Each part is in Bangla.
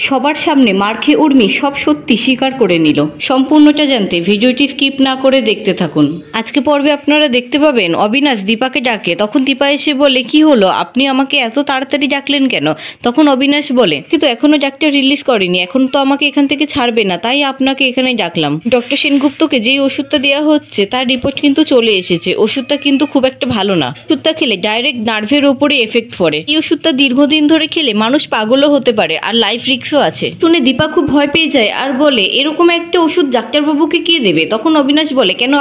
সবার সামনে মার খেয়ে উর্মি সব সত্যি স্বীকার করে নিল। সম্পূর্ণটা জানতে ভিডিওটি স্কিপ না করে দেখতে থাকুন। আজকে পর্বে আপনারা দেখতে পাবেন অবিনাশ দীপাকে ডাকে, তখন দীপা এসে বলে কি হলো, আপনি আমাকে এত তাড়াতাড়ি ডাকলেন কেন? তখন অবিনাশ বলে কিন্তু এখনো ডাক্তার রিলিজ করেনি, এখন তো আমাকে এখান থেকে ছাড়বে না, তাই আপনাকে এখানে ডাকলাম। ডক্টর সেনগুপ্তকে যেই ওষুধটা দেওয়া হচ্ছে তার রিপোর্ট কিন্তু চলে এসেছে। ওষুধটা কিন্তু খুব একটা ভালো না। ওষুধটা খেলে ডাইরেক্ট নার্ভের ওপরে এফেক্ট পড়ে। এই ওষুধটা দীর্ঘদিন ধরে খেলে মানুষ পাগলও হতে পারে, আর লাইফ রিস্কও আছে। শুনে দীপা খুব ভয় পেয়ে যায় আর বলে এরকম একটা ওষুধ ডাক্তারবাবুকে কে দেবে? তখন অবিনাশ বলে কেন,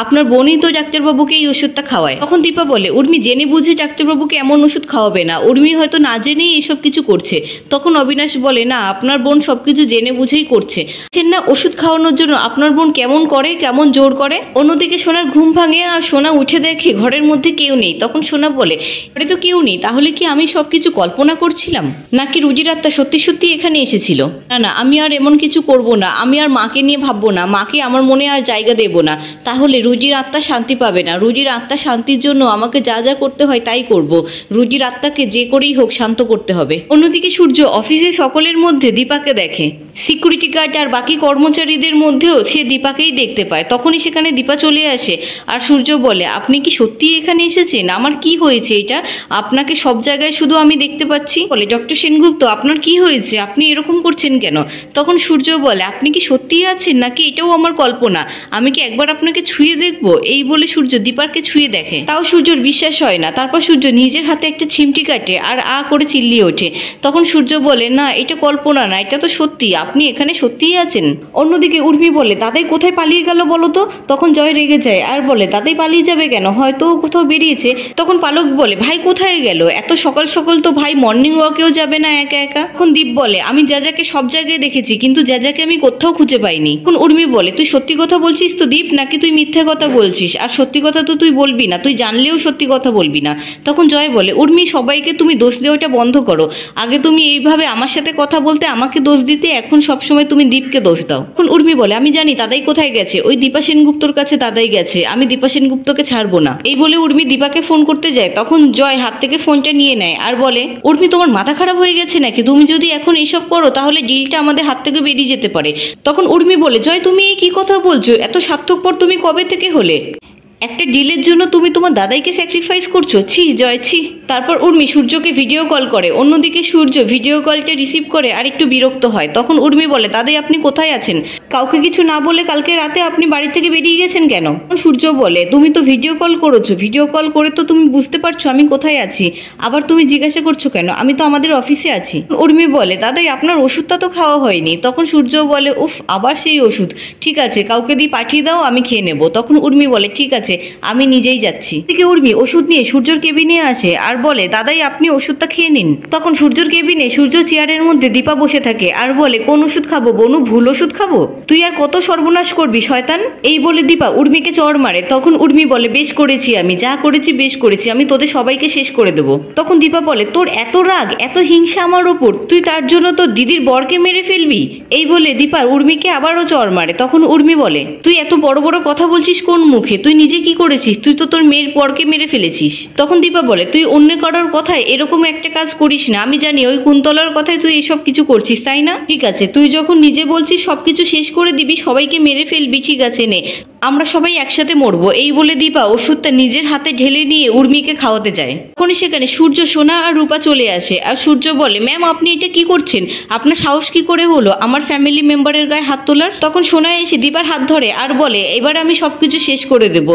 আপনার বোনই তো ডাক্তারবাবুকে এই ওষুধটা খাওয়ায়। তখন দীপা বলে উর্মি জেনে বুঝে ডাক্তারবাবুকে এমন ওষুধ খাওয়াবে না, উর্মি হয়তো না জেনেই এসব কিছু করছে। তখন অবিনাশ বলে না, আপনার বোন সবকিছু জেনে বুঝেই করছে না, ওষুধ খাওয়ানোর জন্য আপনার বোন কেমন জোর করে। অন্যদিকে সোনার ঘুম ভাঙে আর সোনা উঠে দেখে ঘরের মধ্যে কেউ নেই। তখন সোনা বলে ঘরে তো কেউ নেই, তাহলে কি আমি সবকিছু কল্পনা করছিলাম, নাকি রুজির আত্মা সত্যি সত্যি এখানে এসেছিল? না, আমি আর এমন কিছু করব না, আমি আর মাকে নিয়ে ভাববো না, মাকে আমার মনে আর জায়গা দেব না, তাহলে রুজির আত্মা শান্তি পাবে না। রুজির আত্মা শান্তির জন্য আমাকে যা যা করতে হয় তাই করব। রুজির আত্মাকে যে করেই হোক শান্ত করতে হবে। অন্যদিকে সূর্য অফিসে সকলের মধ্যে দীপাকে দেখে। সিকিউরিটি গার্ড আর বাকি কর্মচারীদের মধ্যেও সে দীপাকেই দেখতে পায়। তখনই সেখানে দীপা চলে আসে আর সূর্য বলে আপনি কি সত্যিই এখানে এসেছেন? আমার কি হয়েছে এটা? আপনাকে সব জায়গায় শুধু আমি দেখতে পাচ্ছি। বলে ডক্টর সেনগুপ্ত আপনার কি হয়েছে, আপনি এরকম করছেন কেন? তখন সূর্য বলে আপনি কি সত্যিই আছেন নাকি এটাও আমার কল্পনা? আমি কি একবার আপনাকে ছুঁয়ে দেখবো? এই বলে সূর্য দীপাকে ছুঁয়ে দেখে, তাও সূর্যর বিশ্বাস হয় না। তারপর সূর্য নিজের হাতে একটা চিমটি কাটে আর করে চিল্লিয়ে ওঠে। তখন সূর্য বলে না, এটা কল্পনা না, এটা তো সত্যি, আপনি এখানে সত্যিই আছেন। অন্যদিকে উর্মি বলে দাদাই কোথায় পালিয়ে গেল বলো তো? তখন জয় রেগে যায় আর বলে দাদাই পালিয়ে যাবে কেন, হয়তো কোথাও বেরিয়েছে। তখন পালক বলে ভাই কোথায় গেল? এত সকাল সকাল তো ভাই মর্নিং ওয়াকেও যাবে না একা একা। তখন দীপ বলে আমি যাকে সব জায়গায় দেখেছি, কিন্তু যাকে আমি কোথাও খুঁজে পাইনি। তখন উর্মি বলে তুই সত্যি কথা বলছিস তো দীপ, নাকি তুই মিথ্যা কথা বলছিস? আর সত্যি কথা তো তুই বলবি না, তুই জানলেও সত্যি কথা বলবি না। তখন জয় বলে উর্মি সবাইকে তুমি দোষ দেওয়াটা বন্ধ করো। আগে তুমি এইভাবে আমার সাথে কথা বলতে, আমাকে দোষ দিতে, এখন সবসময় তুমি দীপকে দোষ দাও। এখন উর্মি বলে আমি জানি দাদাই কোথায় গেছে, ওই দীপা সেনগুপ্তর কাছে দাদাই গেছে, আমি দীপা সেনগুপ্তকে ছাড়বো না। এই বলে উর্মি দীপাকে ফোন করতে যায়। তখন জয় হাত থেকে ফোনটা নিয়ে নেয় আর বলে উর্মি তোমার মাথা খারাপ হয়ে গেছে নাকি? তুমি যদি এখন এইসব করো তাহলে ডিলটা আমাদের হাত থেকে বেরিয়ে যেতে পারে। তখন উর্মি বলে জয় তুমি এই কি কথা বলছো, এত স্বার্থপর তুমি কবে থেকে হলে? একটা ডিলের জন্য তুমি তোমার দাদাইকে স্যাক্রিফাইস করছো, ছি জয় ছি। তারপর উর্মি সূর্যকে ভিডিও কল করে। অন্যদিকে সূর্য ভিডিও কলটা রিসিভ করে আর একটু বিরক্ত হয়। তখন উর্মি বলে দাদাই আপনি কোথায় আছেন? কাউকে কিছু না বলে কালকে রাতে আপনি বাড়ি থেকে বেরিয়ে গেছেন কেন? সূর্য বলে তুমি তো ভিডিও কল করেছো, ভিডিও কল করে তো তুমি বুঝতে পারছো আমি কোথায় আছি, আবার তুমি জিজ্ঞাসা করছো কেন? আমি তো আমাদের অফিসে আছি। উর্মি বলে দাদাই আপনার ওষুধটা তো খাওয়া হয়নি। তখন সূর্য বলে উফ আবার সেই ওষুধ, ঠিক আছে কাউকে দিয়ে পাঠিয়ে দাও, আমি খেয়ে নেবো। তখন উর্মি বলে ঠিক আছে আমি নিজেই যাচ্ছি। এদিকে উর্মি ওষুধ নিয়ে সূর্যর কেবিনে আসে আর বলে দাদাই আপনি ওষুধটা খেয়ে নিন। তখন সূর্যর কেবিনে সূর্য চেয়ারের মধ্যে দীপা বসে থাকে আর বলে কোন ওষুধ খাবো বনু? ভুল ওষুধ খাবো? তুই আর কত সর্বনাশ করবি শয়তান। এই বলে দীপা উর্মিকে চড় মারে। তখন উর্মি বলে বেশ করেছি, আমি যা করেছি বেশ করেছি, আমি তোদের সবাইকে শেষ করে দেবো। তখন দীপা বলে তোর এত রাগ এত হিংসা আমার ওপর, তুই তার জন্য তোর দিদির বরকে মেরে ফেলবি? এই বলে দীপা উর্মিকে আবারও চড় মারে। তখন উর্মি বলে তুই এত বড় বড় কথা বলছিস কোন মুখে? তুই নিজে কি করেছিস? তুই তো তোর মেয়ের বরকে মেরে ফেলেছিস। তখন দীপা বলে তুই অন্য কারোর কথায় এরকম একটা কাজ করিস না, আমি জানি ওই কুন্তলার কথায় তুই এসব কিছু করছিস তাই না? ঠিক আছে তুই যখন নিজে বলছিস সবকিছু শেষ করে দিবি, সবাইকে মেরে ফেলবি, ঠিক আছে নে আমরা সবাই একসাথে মরবো। এই বলে দীপা ওষুধটা নিজের হাতে ঢেলে নিয়ে উর্মিকে খাওয়াতে যায়। তখনই সেখানে সূর্য, সোনা আর রূপা চলে আসে আর সূর্য বলে ম্যাম আপনি এটা কি করছেন? আপনার সাহস কি করে হলো আমার ফ্যামিলি মেম্বারের গায়ে হাত তোলার? তখন সোনা এসে দীপার হাত ধরে আর বলে এবার আমি সবকিছু শেষ করে দেব,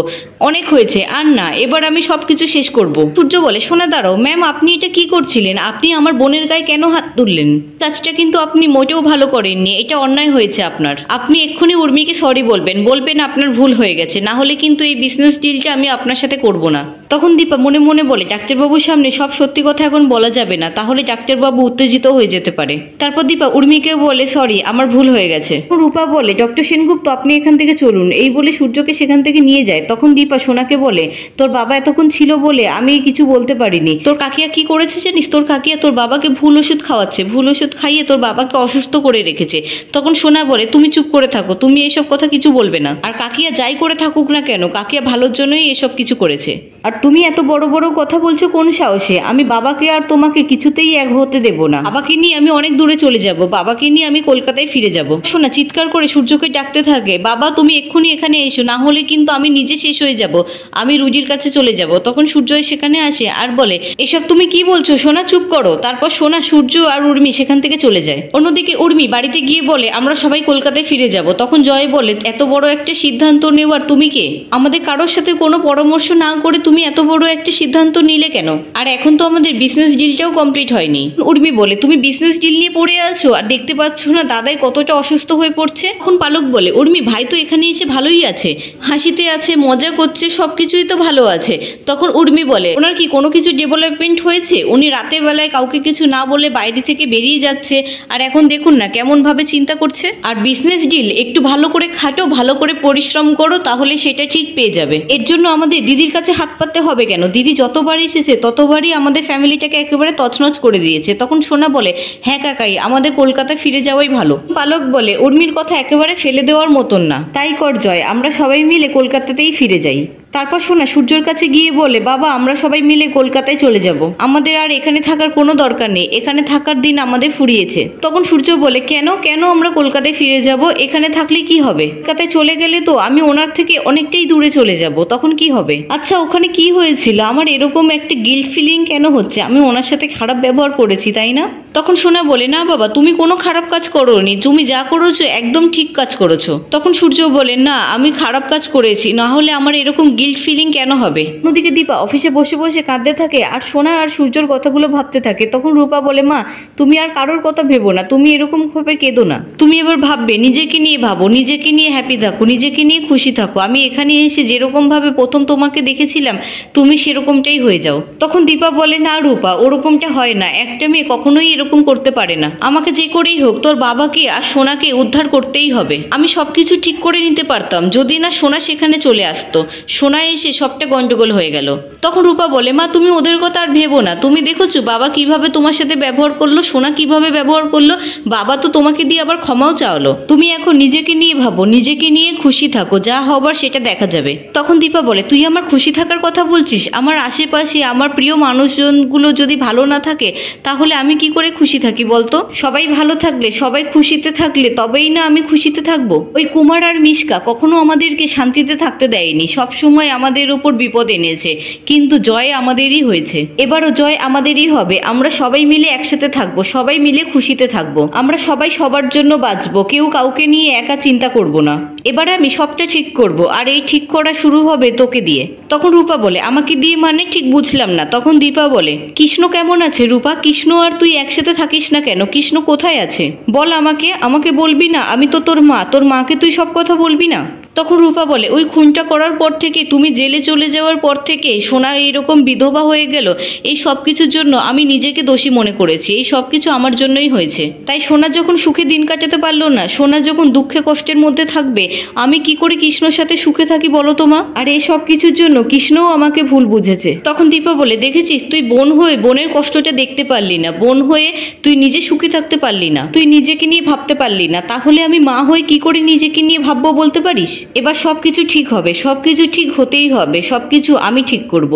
অনেক হয়েছে আর না, এবার আমি সবকিছু শেষ করব। সূর্য বলে সোনা দাঁড়াও ম্যাম, আপনি এটা কি করছিলেন? আপনি আমার বোনের গায়ে কেন হাত তুললেন? কাজটা কিন্তু আপনি মোটেও ভালো করেননি, এটা অন্যায় হয়েছে আপনার। আপনি এক্ষুনি উর্মিকে সরি বলবেন আপনার ভুল হয়ে গেছে, না হলে কিন্তু এই বিজনেস ডিলটা আমি আপনার সাথে করব না। তখন দীপা মনে মনে বলে ডাক্তারবাবুর সামনে সব সত্যি কথা এখন বলা যাবে না, তাহলে ডাক্তারবাবু উত্তেজিত হয়ে যেতে পারে। তারপর দীপা উর্মিকে বলে সরি আমার ভুল হয়ে গেছে। রূপা বলে ডক্টর সেনগুপ্ত আপনি এখান থেকে চলুন। এই বলে সূর্যকে সেখান থেকে নিয়ে যায়। তখন দীপা সোনাকে বলে তোর বাবা এতক্ষণ ছিল বলে আমি কিছু বলতে পারিনি। তোর কাকিয়া কি করেছে জানিস? তোর কাকিয়া তোর বাবাকে ভুল ওষুধ খাওয়াচ্ছে, ভুল ওষুধ খাইয়ে তোর বাবাকে অসুস্থ করে রেখেছে। তখন সোনা বলে তুমি চুপ করে থাকো, তুমি এসব কথা কিছু বলবে না। আর কাকিয়া যাই করে থাকুক না কেন, কাকিয়া ভালোর জন্যই এসব কিছু করেছে। আর তুমি এত বড় বড় কথা বলছো কোন সাহসে? আমি বাবাকে আর তোমাকে কিছুতেই এক হতে দেব না। বাবাকে নিয়ে আমি অনেক দূরে চলে যাব, বাবাকে নিয়ে আমি কলকাতায় ফিরে যাব। সোনা চিৎকার করে সূর্যকে ডাকতে থাকে, বাবা তুমি এক্ষুনি এখানে এসো, না হলে কিন্তু আমি নিজে শেষ হয়ে যাব, আমি রুজির কাছে চলে যাব। তখন সূর্য সেখানে আসে আর বলে, এসব তুমি কি বলছো সোনা, চুপ করো। তারপর সোনা, সূর্য আর উর্মি সেখান থেকে চলে যায়। অন্যদিকে উর্মি বাড়িতে গিয়ে বলে, আমরা সবাই কলকাতায় ফিরে যাব। তখন জয় বলে, এত বড় একটা সিদ্ধান্ত নেওয়ার তুমি কে? আমাদের কারোর সাথে কোনো পরামর্শ না করে তুমি এত বড় একটা সিদ্ধান্ত নিলে কেন? আর এখন তো আমাদের বিজনেস ডিলটাও কমপ্লিট হয়নি। উর্মি বলে, তুমি বিজনেস ডিল নিয়ে পড়ে আছো আর দেখতে পাচ্ছ না দাদাই কতটা অসুস্থ হয়ে পড়ছে? এখন পালক বলে, উর্মি ভাই তো এখানে এসে ভালোই আছে, হাসিতে আছে, মজা করছে, সবকিছুই তো ভালো আছে। তখন উর্মি বলে, ওনার কি কোনো কিছু ডেভেলপমেন্ট হয়েছে? উনি রাতের বেলায় কাউকে কিছু না বলে বাইরে থেকে বেরিয়ে যাচ্ছে, আর এখন দেখুন না কেমন ভাবে চিন্তা করছে। আর বিজনেস ডিল একটু ভালো করে খাটো, ভালো করে পরিশ্রম করো, তাহলে সেটা ঠিক পেয়ে যাবে। এর জন্য আমাদের দিদির কাছে হাত পাততে হবে কেন? দিদি যতবার এসেছে ততবারই আমাদের ফ্যামিলিটাকে একেবারে তছনছ করে দিয়েছে। তখন সোনা বলে, হ্যাঁ কাকাই, আমাদের কলকাতা ফিরে যাওয়াই ভালো। পালক বলে, উর্মির কথা একেবারে ফেলে দেওয়ার মতন না, তাই কর জয়, আমরা সবাই মিলে কলকাতাতেই ফিরে যাই। তারপর সোনা সূর্যর কাছে গিয়ে বলে, বাবা আমরা সবাই মিলে কলকাতায় চলে যাব, আমাদের আর এখানে থাকার কোনো দরকার নেই, এখানে থাকার দিন আমাদের ফুরিয়েছে। তখন সূর্য বলে, কেন কেন আমরা কলকাতায় ফিরে যাব? এখানে থাকলে কি হবে? কলকাতায় চলে গেলে তো আমি ওনার থেকে অনেকটাই দূরে চলে যাব, তখন কি হবে? আচ্ছা ওখানে কি হয়েছিল? আমার এরকম একটা গিল্ট ফিলিং কেন হচ্ছে? আমি ওনার সাথে খারাপ ব্যবহার করেছি তাই না? তখন সোনা বলে, না বাবা তুমি কোনো খারাপ কাজ করোনি, তুমি যা করেছো একদম ঠিক কাজ করেছো। তখন সূর্য বলে, না আমি খারাপ কাজ করেছি, না হলে আমার এরকম গিল্ট ফিলিং কেন হবে? অন্যদিকে দীপা অফিসে বসে বসে কাঁদতে থাকে আর সোনা আর সূর্যর কথাগুলো ভাবতে থাকে। তখন রূপা বলে, মা তুমি আর কারোর কথা ভেবো না, তুমি এরকম ভাবে কেঁদো না, তুমি এবার ভাববে নিজেকে নিয়ে ভাবো, নিজেকে নিয়ে হ্যাপি থাকো, নিজেকে নিয়ে খুশি থাকো। আমি এখানে এসে যেরকম ভাবে প্রথম তোমাকে দেখেছিলাম তুমি সেরকমটাই হয়ে যাও। তখন দীপা বলে, না রূপা ওরকমটা হয় না, একটা মেয়ে কখনোই এরকম করতে পারে না, আমাকে যে করেই হোক তোর বাবাকে আর সোনাকে উদ্ধার করতেই হবে। আমি সবকিছু ঠিক করে নিতে পারতাম যদি না সোনা সেখানে চলে আসতো, সোনা এসে সবটা গন্ডগোল হয়ে গেল। তখন রূপা বলে, মা তুমি ওদের কথা আর ভেবো না, তুমি দেখেছো বাবা কিভাবে তোমার সাথে ব্যবহার করলো, সোনা কিভাবে ব্যবহার করলো, বাবা তো তোমাকে দিয়ে আবার ক্ষমাও চাওলো। তুমি এখন নিজেকে নিয়ে ভাবো, নিজেকে নিয়ে খুশি থাকো, যা হবার সেটা দেখা যাবে। তখন দীপা বলে, তুই আমার খুশি থাকার কথা বলছিস? আমার আশেপাশে আমার প্রিয় মানুষজনগুলো যদি ভালো না থাকে তাহলে আমি কি করে খুশি থাকি বলতো? সবাই ভালো থাকলে, সবাই খুশিতে থাকলে তবেই না আমি খুশিতে থাকবো। ওই কুমার আর মিশকা কখনো আমাদেরকে শান্তিতে থাকতে দেয়নি, সব সময় আমাদের উপর বিপদ এনেছে, কিন্তু জয় আমাদেরই হয়েছে, এবারও জয় আমাদেরই হবে। আমরা সবাই মিলে একসাথে থাকবো, সবাই মিলে খুশিতে থাকবো, আমরা সবাই সবার জন্য বাঁচবো, কেউ কাউকে নিয়ে একা চিন্তা করব না। এবারে আমি সবটা ঠিক করব, আর এই ঠিক করা শুরু হবে তোকে দিয়ে। তখন রূপা বলে, আমাকে দিয়ে মানে ঠিক বুঝলাম না। তখন দীপা বলে, কৃষ্ণ কেমন আছে রূপা? কৃষ্ণ আর তুই একসাথে থাকিস না কেন? কৃষ্ণ কোথায় আছে বল আমাকে, আমাকে বলবি না? আমি তো তোর মা, তোর মাকে তুই সব কথা বলবি না? তখন রূপা বলে, ওই খুনটা করার পর থেকে, তুমি জেলে চলে যাওয়ার পর থেকে সোনা এইরকম বিধবা হয়ে গেল, এই সব কিছুর জন্য আমি নিজেকে দোষী মনে করেছি, এই সব কিছু আমার জন্যই হয়েছে। তাই সোনা যখন সুখে দিন কাটাতে পারলো না, সোনা যখন দুঃখে কষ্টের মধ্যে থাকবে, আমি কি করে কৃষ্ণর সাথে সুখে থাকি বলো তো মা? আর এই সব কিছুর জন্য কৃষ্ণও আমাকে ভুল বুঝেছে। তখন দীপা বলে, দেখেছিস তুই বোন হয়ে বোনের কষ্টটা দেখতে পারলি না, বোন হয়ে তুই নিজে সুখে থাকতে পারলি না, তুই নিজেকে নিয়ে ভাবতে পারলি না, তাহলে আমি মা হয়ে কি করে নিজেকে নিয়ে ভাববো বলতে পারিস? এবার সবকিছু ঠিক হবে, সবকিছু ঠিক হতেই হবে, সবকিছু আমি ঠিক করব।